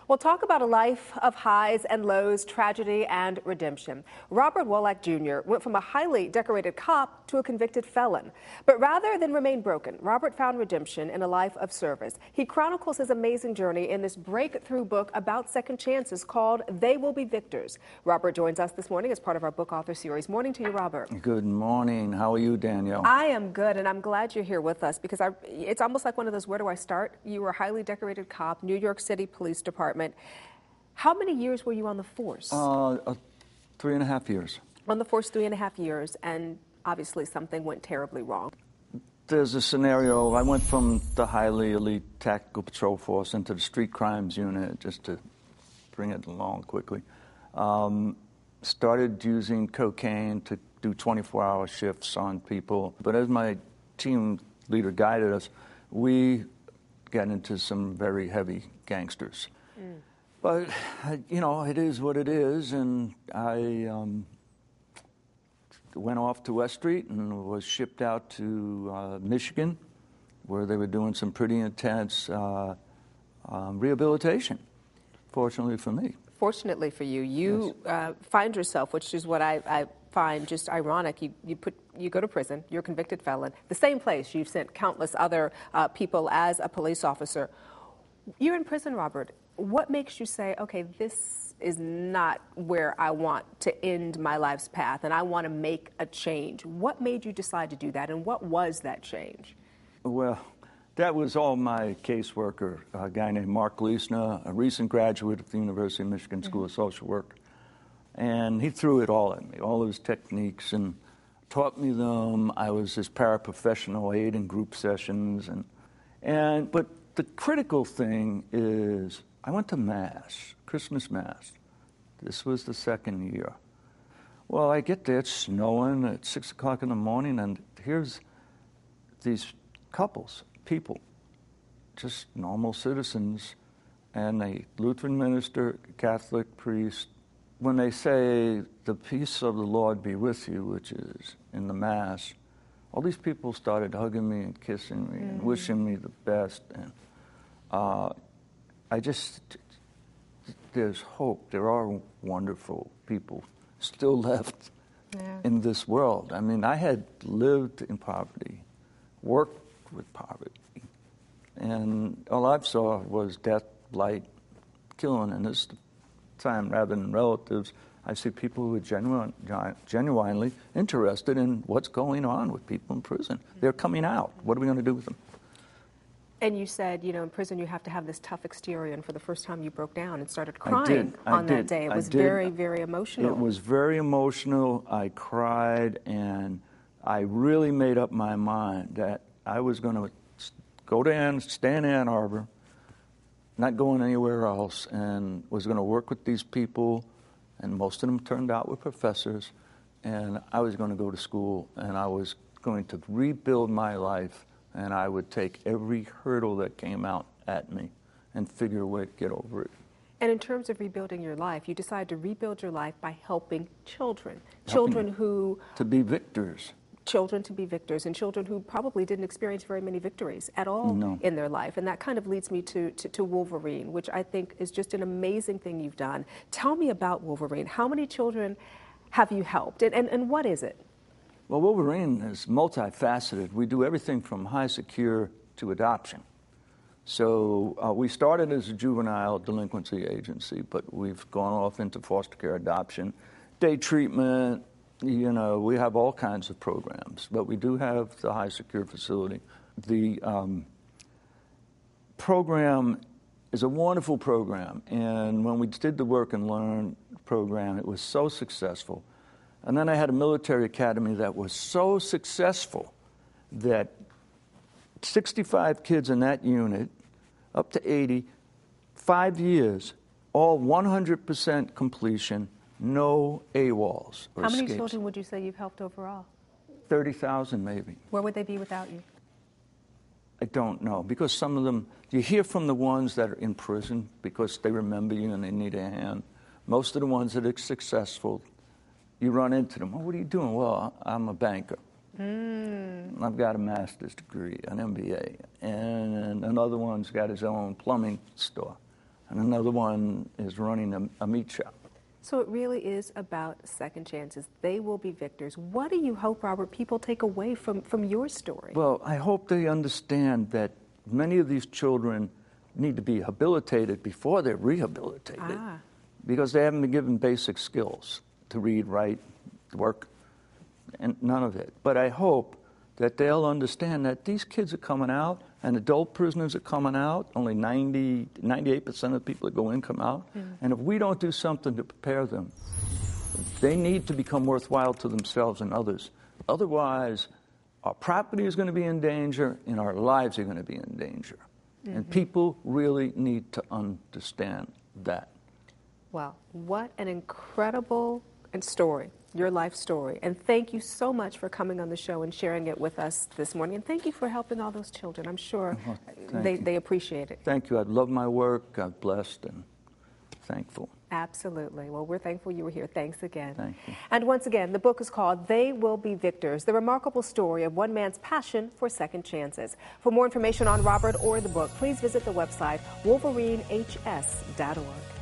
We'll talk about a life of highs and lows, tragedy and redemption. Robert Wallach Jr. went from a highly decorated cop to a convicted felon. But rather than remain broken, Robert found redemption in a life of service. He chronicles his amazing journey in this breakthrough book about second chances called They Will Be Victors. Robert joins us this morning as part of our book author series. Morning to you, Robert. Good morning. How are you, Danielle? I am good, and I'm glad you're here with us because it's almost like one of those, where do I start? You were a highly decorated cop, New York City Police Department. How many years were you on the force? 3.5 years. On the force 3.5 years, and obviously something went terribly wrong. There's a scenario. I went from the highly elite tactical patrol force into the street crimes unit, just to bring it along quickly. Started using cocaine to do 24-hour shifts on people. But as my team leader guided us, we got into some very heavy gangsters. But, you know, it is what it is, and I went off to West Street and was shipped out to Michigan, where they were doing some pretty intense rehabilitation, fortunately for me. Fortunately for you, you find yourself, which is what I find just ironic, you go to prison, you're a convicted felon, the same place you've sent countless other people as a police officer. You're in prison, Robert. What makes you say, okay, this is not where I want to end my life's path and I want to make a change? What made you decide to do that, and what was that change? Well, that was all my caseworker, a guy named Mark Leisner, a recent graduate of the University of Michigan School of Social Work. And he threw it all at me, all of his techniques, and taught me them. I was his paraprofessional aide in group sessions. But the critical thing is, I went to Mass, Christmas Mass. This was the second year. Well, I get there, it's snowing at 6 o'clock in the morning, and here's these couples, people, just normal citizens, and a Lutheran minister, Catholic priest. When they say, the peace of the Lord be with you, which is in the Mass, all these people started hugging me and kissing me and wishing me the best. And there's hope. There are wonderful people still left in this world. I mean, I had lived in poverty, worked with poverty, and all I saw was death, blight, killing. And this time, rather than relatives, I see people who are genuinely interested in what's going on with people in prison. They're coming out. What are we going to do with them? And you said, you know, in prison you have to have this tough exterior, and for the first time you broke down and started crying on that day. It was very, very emotional. It was very emotional. I cried, and I really made up my mind that I was going to stay in Ann Arbor, not going anywhere else, and was going to work with these people, and most of them turned out were professors, and I was going to go to school, and I was going to rebuild my life, and I would take every hurdle that came out at me and figure a way to get over it. And in terms of rebuilding your life, you decided to rebuild your life by helping children. Children who... To be victors. Children to be victors, and children who probably didn't experience very many victories at all in their life. And that kind of leads me to Wolverine, which I think is just an amazing thing you've done. Tell me about Wolverine. How many children have you helped, and what is it? Well, Wolverine is multifaceted. We do everything from high secure to adoption. So we started as a juvenile delinquency agency, but we've gone off into foster care, adoption, day treatment. You know, we have all kinds of programs, but we do have the high secure facility. The program is a wonderful program, and when we did the Work and Learn program, it was so successful. And then I had a military academy that was so successful that 65 kids in that unit, up to 80, 5 years, all 100% completion, no AWOLs or How many escapes. children would you say you've helped overall? 30,000 maybe. Where would they be without you? I don't know, because some of them, you hear from the ones that are in prison because they remember you and they need a hand. Most of the ones that are successful, you run into them. Oh, what are you doing? Well, I'm a banker. I've got a master's degree, an MBA, and another one's got his own plumbing store. and another one is running a meat shop. So it really is about second chances. They will be victors. What do you hope, Robert, people take away from your story? Well, I hope they understand that many of these children need to be habilitated before they're rehabilitated because they haven't been given basic skills to read, write, work, and none of it. But I hope that they'll understand that these kids are coming out and adult prisoners are coming out. Only 98% of people that go in come out. And if we don't do something to prepare them, they need to become worthwhile to themselves and others. Otherwise, our property is going to be in danger and our lives are going to be in danger. And people really need to understand that. Well, what an incredible story, your life story. And thank you so much for coming on the show and sharing it with us this morning. And thank you for helping all those children. I'm sure they appreciate it. Thank you. I love my work. I'm blessed and thankful. Absolutely. Well, we're thankful you were here. Thanks again. Thank you. And once again, the book is called They Will Be Victors, the remarkable story of one man's passion for second chances. For more information on Robert or the book, please visit the website wolverinehs.org.